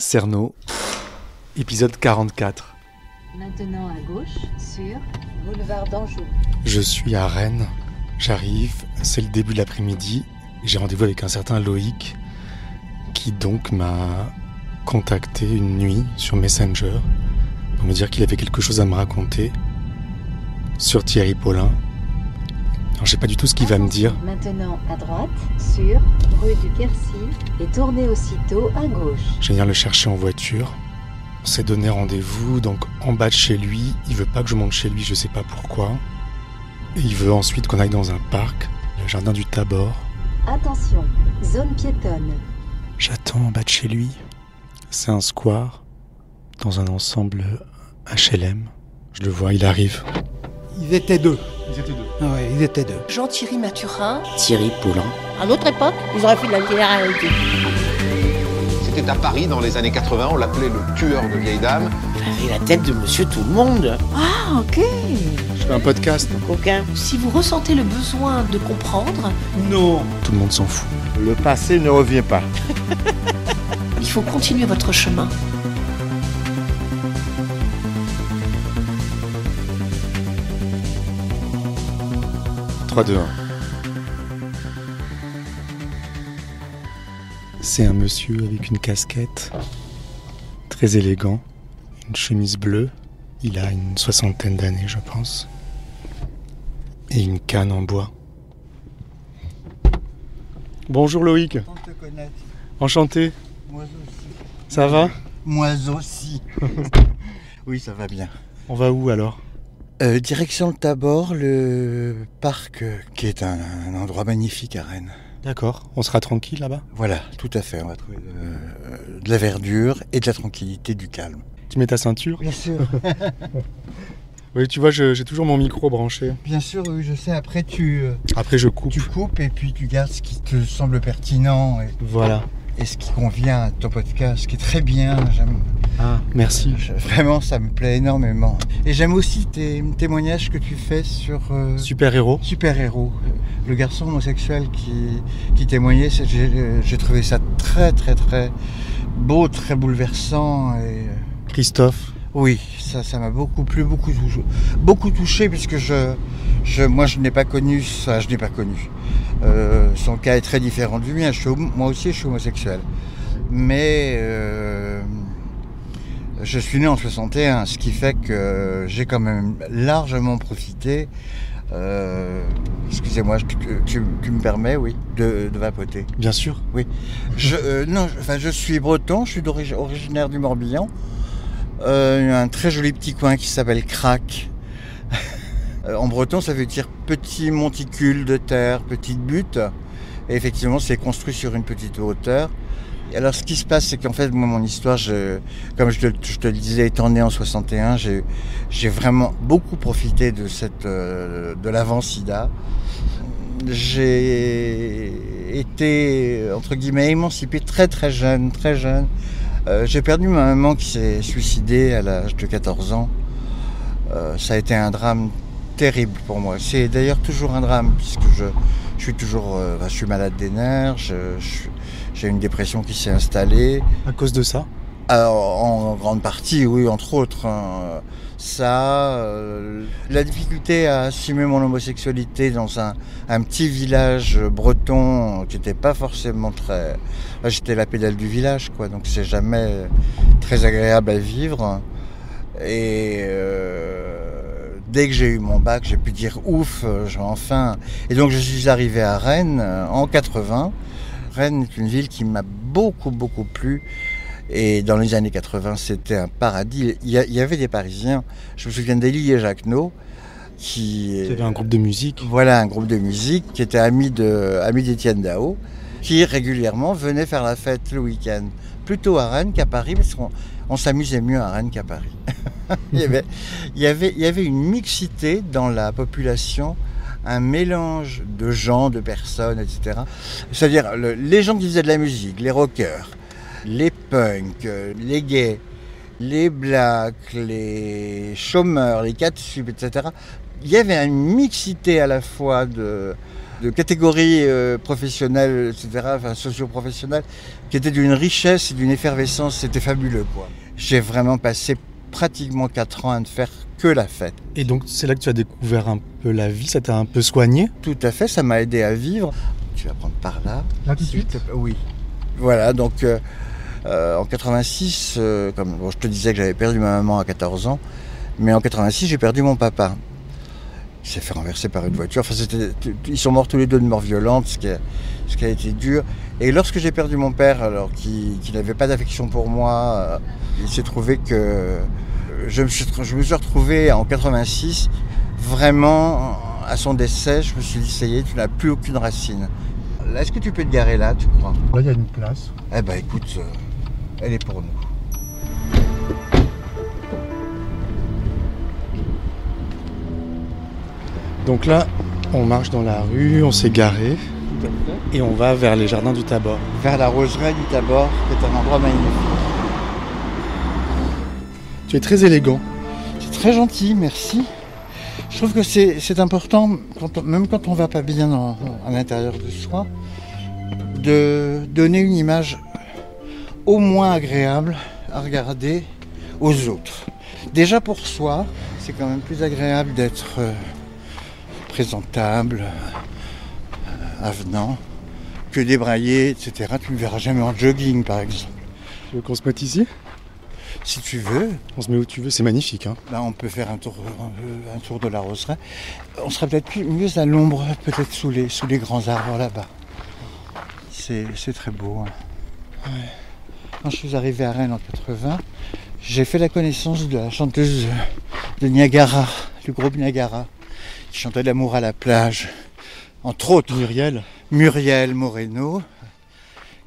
Cerno, épisode 44. Maintenant à gauche, sur boulevard d'Anjou. Je suis à Rennes, j'arrive, c'est le début de l'après-midi, j'ai rendez-vous avec un certain Loïc, qui donc m'a contacté une nuit sur Messenger pour me dire qu'il avait quelque chose à me raconter sur Thierry Paulin. Alors je sais pas du tout ce qu'il va me dire. Maintenant à droite, sur rue du Quercy et tournez aussitôt à gauche. Je vais venir le chercher en voiture. On s'est donné rendez-vous, donc en bas de chez lui. Il veut pas que je monte chez lui, je sais pas pourquoi. Et il veut ensuite qu'on aille dans un parc, le jardin du Tabor. Attention, zone piétonne. J'attends en bas de chez lui. C'est un square, dans un ensemble HLM. Je le vois, il arrive. Ils étaient deux. Ah ouais, ils étaient deux. Jean-Thierry Mathurin. Thierry Paulin. À notre époque, ils auraient fait de la télé-réalité. C'était à Paris dans les années 80, on l'appelait le tueur de vieilles dames. Il avait la tête de Monsieur Tout-le-Monde. Ah, ok. Je fais un podcast. Coquin. Si vous ressentez le besoin de comprendre, Non. Tout le monde s'en fout. Le passé ne revient pas. il faut continuer votre chemin. « 3, 2, 1. C'est un monsieur avec une casquette, très élégant, une chemise bleue. Il a une 60aine d'années, je pense. Et une canne en bois. Bonjour Loïc, On te connaît. enchanté. Moi aussi. Ça va? Moi aussi. Oui, ça va bien. On va où alors? Direction le Tabor, le parc qui est un endroit magnifique à Rennes. D'accord, on sera tranquille là-bas? Voilà, tout à fait. On va trouver de la verdure et de la tranquillité, du calme. Tu mets ta ceinture? Bien sûr. Oui, tu vois, j'ai toujours mon micro branché. Bien sûr, oui, je sais. Après, tu Après je coupe. coupes et puis tu gardes ce qui te semble pertinent Voilà. et ce qui convient à ton podcast, ce qui est très bien. J'aime. Ah, merci. Vraiment, ça me plaît énormément. Et j'aime aussi tes témoignages que tu fais sur Super-héros. Super-héros. Le garçon homosexuel qui témoignait, j'ai trouvé ça très très très beau, très bouleversant. Et Christophe. oui, ça m'a beaucoup plu, beaucoup touché, puisque moi je n'ai pas connu ça, je n'ai pas connu. Son cas est très différent du mien. Moi aussi, je suis homosexuel. Mais je suis né en 61, ce qui fait que j'ai quand même largement profité. Excusez-moi, tu me permets, oui, de vapoter. Bien sûr. Oui. Je suis breton, je suis originaire du Morbihan. Un très joli petit coin qui s'appelle Crac. En breton, ça veut dire petit monticule de terre, petite butte. Et effectivement, c'est construit sur une petite hauteur. Et alors, ce qui se passe, c'est qu'en fait, moi, mon histoire, comme je te le disais, étant né en 61, j'ai vraiment beaucoup profité de l'avant-sida. J'ai été, entre guillemets, émancipé très très jeune, très jeune. J'ai perdu ma maman qui s'est suicidée à l'âge de 14 ans. Ça a été un drame terrible pour moi. C'est d'ailleurs toujours un drame, puisque je suis malade des nerfs, j'ai une dépression qui s'est installée. À cause de ça? En grande partie, oui, entre autres. La difficulté à assumer mon homosexualité dans un petit village breton qui n'était pas forcément très... Là, j'étais la pédale du village, quoi, donc c'est jamais très agréable à vivre. Et dès que j'ai eu mon bac, j'ai pu dire ouf, enfin... Et donc je suis arrivé à Rennes en 80. Rennes est une ville qui m'a beaucoup plu. Et dans les années 80, c'était un paradis. Il y avait des Parisiens. Je me souviens d'Élie et Jacquenot qui... Il y avait un groupe de musique. Voilà, un groupe de musique qui était ami d'Étienne Dao, qui régulièrement venait faire la fête le week-end. Plutôt à Rennes qu'à Paris, parce qu'on s'amusait mieux à Rennes qu'à Paris. il y avait une mixité dans la population, un mélange de gens, de personnes, etc. C'est-à-dire les gens qui faisaient de la musique, les rockers, les punks, les gays, les blacks, les chômeurs, les catsup, etc. Il y avait une mixité à la fois de catégories professionnelles, etc., enfin socio-professionnelles, qui étaient d'une richesse et d'une effervescence, c'était fabuleux, quoi. J'ai vraiment passé pratiquement 4 ans à ne faire que la fête. Et donc c'est là que tu as découvert un peu la vie, ça t'a un peu soigné? Tout à fait, ça m'a aidé à vivre. Tu vas prendre par là. Là tout de suite? Oui. Voilà, donc en 86, comme bon, je te disais que j'avais perdu ma maman à 14 ans, mais en 86 j'ai perdu mon papa. Il s'est fait renverser par une voiture. Enfin, ils sont morts tous les deux de mort violente, ce qui a été dur. Et lorsque j'ai perdu mon père, alors qu'il n'avait pas d'affection pour moi, il s'est trouvé que je me suis retrouvé en 86, vraiment à son décès. Je me suis dit, ça y est, tu n'as plus aucune racine. Là, est-ce que tu peux te garer là, tu crois? Là il y a une place. Eh ben écoute, elle est pour nous. Donc là, on marche dans la rue, on s'est garé et on va vers les jardins du Tabor. Vers la roseraie du Tabor, qui est un endroit magnifique. Tu es très élégant. C'est très gentil, merci. Je trouve que c'est important, même quand on va pas bien à l'intérieur de soi, de donner une image au moins agréable à regarder aux autres. Déjà pour soi, c'est quand même plus agréable d'être présentable, avenant, que débraillé, etc. Tu ne me verras jamais en jogging, par exemple. Tu veux qu'on se mette ici? Si tu veux, On se met où tu veux, c'est magnifique. Hein. là, on peut faire un tour de la roseraie. On serait peut-être mieux à l'ombre, peut-être sous les grands arbres là-bas. C'est très beau. Hein. Ouais. Quand je suis arrivé à Rennes en 80, j'ai fait la connaissance de la chanteuse de Niagara, du groupe Niagara, qui chantait L'amour à la plage. Entre autres, Muriel Moreno,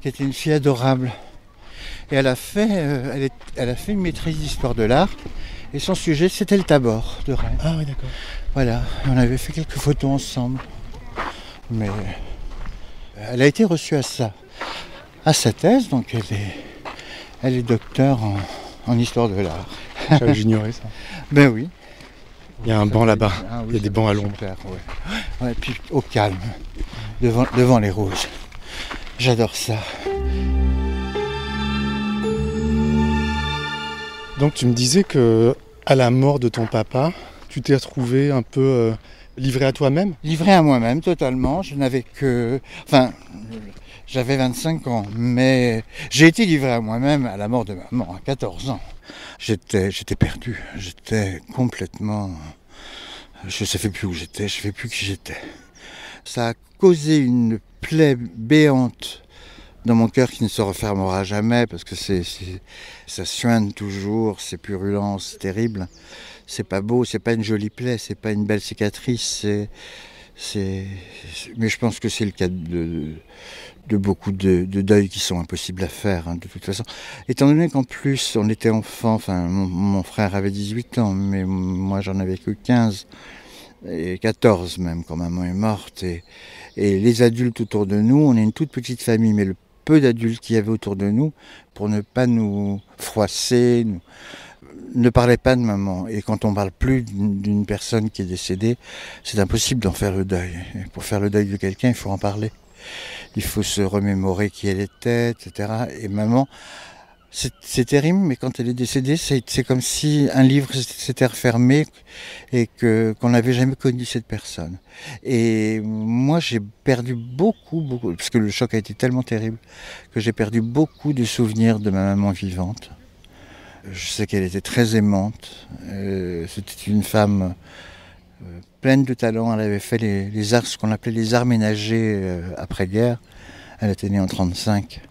qui était une fille adorable. Et elle a fait une maîtrise d'histoire de l'art. Et son sujet, c'était le Tabor de Rennes. Ah oui, d'accord. Voilà, on avait fait quelques photos ensemble. Mais elle a été reçue à sa thèse, donc elle est docteure en histoire de l'art. J'ignorais ça. Ben oui. Il y a un banc là-bas, Ah oui, il y a des bancs à l'ombre. Super, ouais. Ouais, puis au calme, devant les roses. J'adore ça. Donc tu me disais que à la mort de ton papa, tu t'es retrouvé un peu livré à toi-même? Livré à moi-même totalement, je n'avais que... Enfin, j'avais 25 ans, mais j'ai été livré à moi-même à la mort de maman à 14 ans. J'étais perdu, j'étais complètement... Je ne savais plus où j'étais, je ne savais plus qui j'étais. Ça a causé une plaie béante dans mon cœur qui ne se refermera jamais parce que ça suinte toujours, c'est purulent, c'est terrible. C'est pas beau, c'est pas une jolie plaie, c'est pas une belle cicatrice. Mais je pense que c'est le cas de beaucoup de deuils qui sont impossibles à faire, hein, de toute façon. Étant donné qu'en plus on était enfant, enfin mon frère avait 18 ans, mais moi j'en avais que 15 et 14 même quand maman est morte. Et les adultes autour de nous, on est une toute petite famille, mais le peu d'adultes qu'il y avait autour de nous, pour ne pas nous froisser, ne parlaient pas de maman. Et quand on ne parle plus d'une personne qui est décédée, c'est impossible d'en faire le deuil. Et pour faire le deuil de quelqu'un, il faut en parler. Il faut se remémorer qui elle était, etc. Et maman, c'est terrible, mais quand elle est décédée, c'est comme si un livre s'était refermé et qu'on n'avait jamais connu cette personne. Et moi, j'ai perdu beaucoup, parce que le choc a été tellement terrible, que j'ai perdu beaucoup de souvenirs de ma maman vivante. Je sais qu'elle était très aimante. C'était une femme pleine de talent. Elle avait fait les arts, ce qu'on appelait les arts ménagers après-guerre. Elle était née en 1935.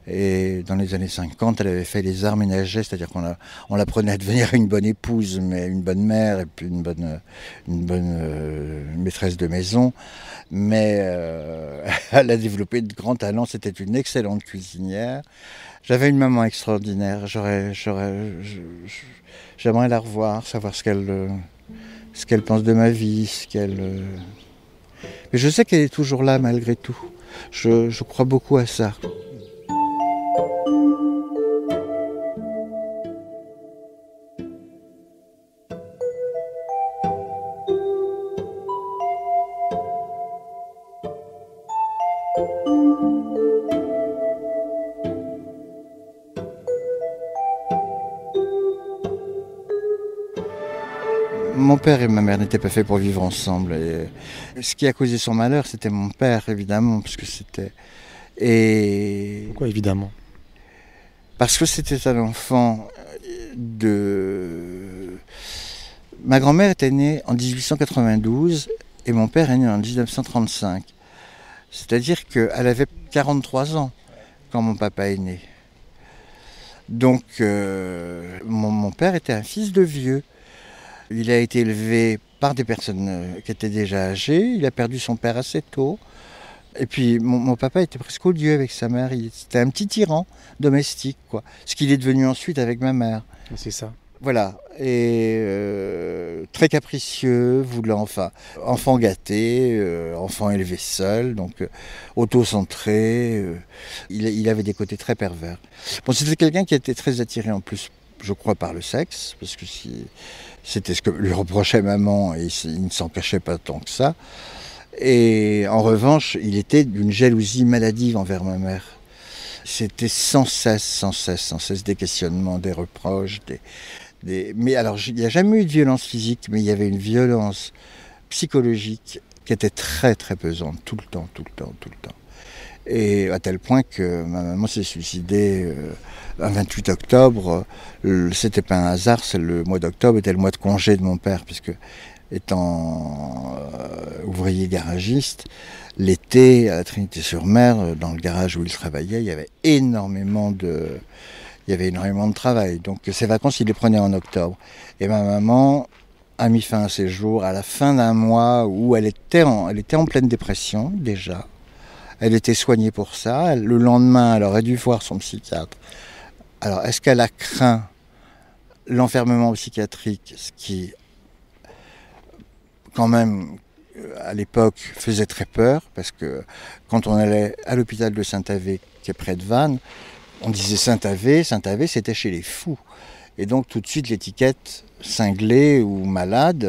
Et dans les années 50, elle avait fait les arts ménagers, c'est-à-dire qu'on l'apprenait à devenir une bonne épouse, mais une bonne mère et puis une bonne maîtresse de maison. Mais elle a développé de grands talents, c'était une excellente cuisinière. J'avais une maman extraordinaire, j'aimerais la revoir, savoir ce qu'elle pense de ma vie, Mais je sais qu'elle est toujours là malgré tout. Je crois beaucoup à ça. Mon père et ma mère n'étaient pas faits pour vivre ensemble. Et ce qui a causé son malheur, c'était mon père, évidemment, parce que c'était... Et... Pourquoi évidemment? Parce que c'était un enfant de... Ma grand-mère était née en 1892 et mon père est né en 1935. C'est-à-dire qu'elle avait 43 ans quand mon papa est né. Donc mon père était un fils de vieux. Il a été élevé par des personnes qui étaient déjà âgées. Il a perdu son père assez tôt. Et puis mon papa était presque odieux avec sa mère. C'était un petit tyran domestique, quoi. Ce qu'il est devenu ensuite avec ma mère. C'est ça. Voilà. Et très capricieux, enfant gâté, enfant élevé seul, donc auto-centré. Il avait des côtés très pervers. Bon, c'était quelqu'un qui était très attiré en plus, je crois, par le sexe, parce que c'était ce que lui reprochait maman et il ne s'en cachait pas tant que ça. Et en revanche, il était d'une jalousie maladive envers ma mère. C'était sans cesse des questionnements, des reproches. Mais alors, il n'y a jamais eu de violence physique, mais il y avait une violence psychologique qui était très très pesante, tout le temps. Et à tel point que ma maman s'est suicidée un 28 octobre. C'était pas un hasard, le mois d'octobre était le mois de congé de mon père, puisque étant ouvrier garagiste, l'été à la Trinité-sur-Mer, dans le garage où il travaillait, il y avait énormément de travail. Donc ses vacances, il les prenait en octobre. Et ma maman a mis fin à ses jours à la fin d'un mois où elle était en pleine dépression déjà. Elle était soignée pour ça. Le lendemain, elle aurait dû voir son psychiatre. Alors, est-ce qu'elle a craint l'enfermement psychiatrique, ce qui, quand même, à l'époque, faisait très peur, parce que quand on allait à l'hôpital de Saint-Avé, qui est près de Vannes, on disait Saint-Avé, c'était chez les fous. Et donc, tout de suite, l'étiquette cinglé ou malade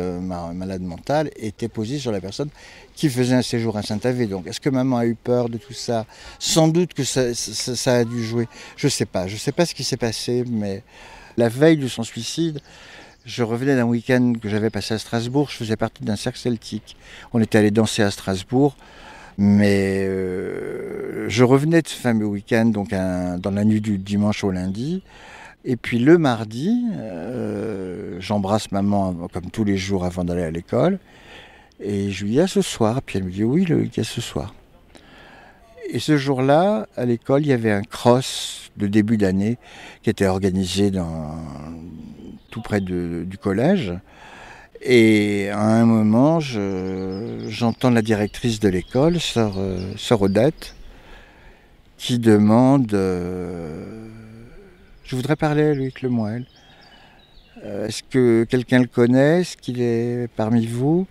mentale, était posée sur la personne qui faisait un séjour à Saint-Avé. Donc, est-ce que maman a eu peur de tout ça? Sans doute que ça a dû jouer. Je sais pas ce qui s'est passé, mais la veille de son suicide, je revenais d'un week-end que j'avais passé à Strasbourg. Je faisais partie d'un cercle celtique. On était allé danser à Strasbourg, mais je revenais de ce fameux week-end, donc dans la nuit du dimanche au lundi. Et puis le mardi, j'embrasse maman comme tous les jours avant d'aller à l'école. Et je lui dis « à ce soir ». Puis elle me dit « oui, Loïc, à ce soir ». Et ce jour-là, à l'école, il y avait un cross de début d'année qui était organisé tout près du collège. Et à un moment, j'entends la directrice de l'école, sœur Odette, qui demande je voudrais parler à Loïc Lemoelle. Est-ce que quelqu'un le connaît? Est-ce qu'il est parmi vous?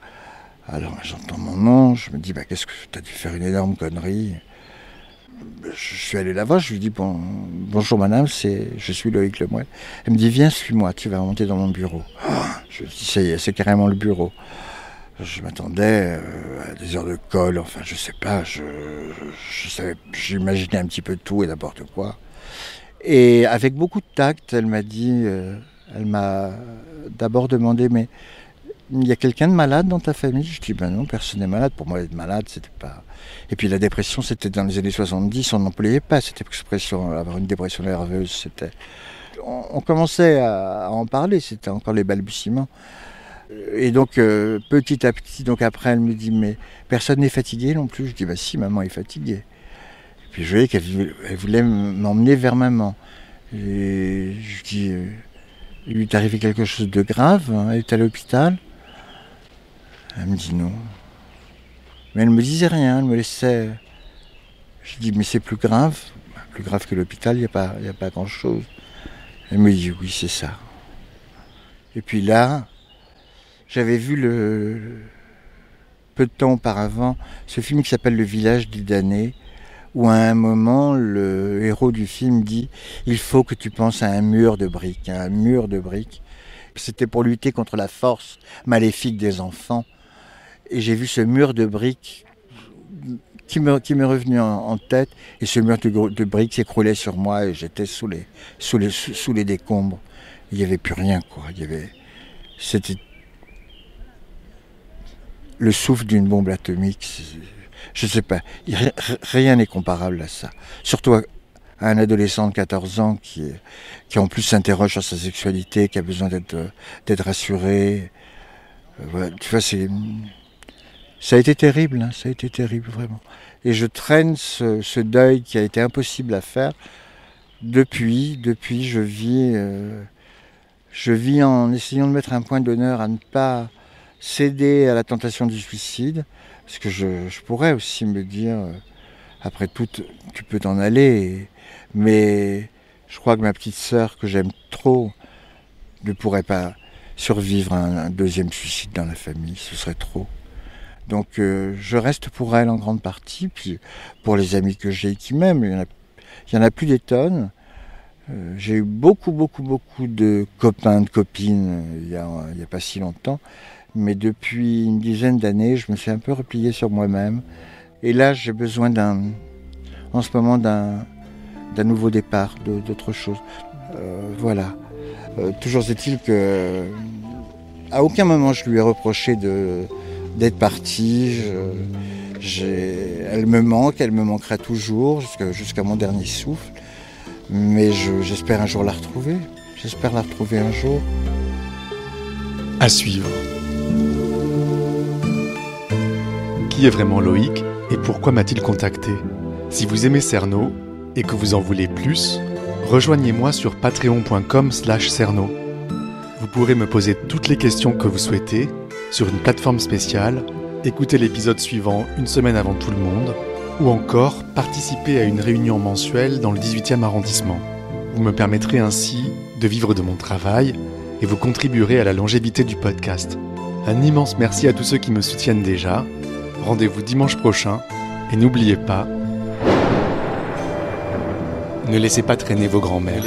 Alors j'entends mon nom, je me dis qu'est-ce que tu as dû faire une énorme connerie. Je suis allé la voir, je lui dis bonjour madame, je suis Loïc Lemoelle. Elle me dit viens, suis-moi, tu vas remonter dans mon bureau. Je lui dis ça y est, c'est carrément le bureau. Je m'attendais à des heures de colle, enfin je sais pas, j'imaginais un petit peu tout et n'importe quoi. Et avec beaucoup de tact, elle m'a d'abord demandé, mais il y a quelqu'un de malade dans ta famille? Je dis, non, personne n'est malade. Pour moi, être malade, c'était pas... Et puis la dépression, c'était dans les années 70, on n'employait pas cette expression, avoir une dépression nerveuse, c'était... On commençait à en parler, c'était encore les balbutiements. Et donc, petit à petit, donc après, elle me dit, mais personne n'est fatigué non plus? Je dis, si, maman est fatiguée. Puis je voyais qu'elle voulait m'emmener vers maman. Et je dis, il lui est arrivé quelque chose de grave, hein, elle est à l'hôpital? Elle me dit non. Mais elle ne me disait rien, elle me laissait... Je dis, mais c'est plus grave que l'hôpital, il n'y a pas grand-chose. Elle me dit, oui, c'est ça. Et puis là, j'avais vu peu de temps auparavant ce film qui s'appelle Le village des damnés, où à un moment, le héros du film dit « Il faut que tu penses à un mur de briques, un mur de briques ». C'était pour lutter contre la force maléfique des enfants. Et j'ai vu ce mur de briques qui m'est revenu en tête. Et ce mur de briques s'écroulait sur moi et j'étais sous les décombres. Il n'y avait plus rien, quoi. C'était le souffle d'une bombe atomique, je ne sais pas, rien n'est comparable à ça. Surtout à un adolescent de 14 ans qui en plus s'interroge sur sa sexualité, qui a besoin d'être rassuré. Voilà, tu vois, ça a été terrible, hein, ça a été terrible vraiment. Et je traîne ce deuil qui a été impossible à faire. Depuis, je vis en essayant de mettre un point d'honneur à ne pas céder à la tentation du suicide, parce que je pourrais aussi me dire, après tout, tu peux t'en aller, mais je crois que ma petite sœur, que j'aime trop, ne pourrait pas survivre à un deuxième suicide dans la famille, ce serait trop. Donc je reste pour elle en grande partie, puis pour les amis que j'ai qui m'aiment, il y en a plus des tonnes. J'ai eu beaucoup de copains, de copines il y a pas si longtemps, mais depuis une dizaine d'années, je me suis un peu replié sur moi-même. Et là, j'ai besoin en ce moment d'un nouveau départ, d'autre chose. Voilà. Toujours est-il que à aucun moment je lui ai reproché d'être partie. Elle me manque, elle me manquera toujours jusqu'à mon dernier souffle. Mais j'espère un jour la retrouver. J'espère la retrouver un jour. À suivre. Qui est vraiment Loïc et pourquoi m'a-t-il contacté ? Si vous aimez Cerno et que vous en voulez plus, rejoignez-moi sur patreon.com/Cerno. Vous pourrez me poser toutes les questions que vous souhaitez sur une plateforme spéciale, écouter l'épisode suivant une semaine avant tout le monde, ou encore participer à une réunion mensuelle dans le 18e arrondissement. Vous me permettrez ainsi de vivre de mon travail et vous contribuerez à la longévité du podcast. Un immense merci à tous ceux qui me soutiennent déjà. Rendez-vous dimanche prochain et n'oubliez pas, ne laissez pas traîner vos grands-mères.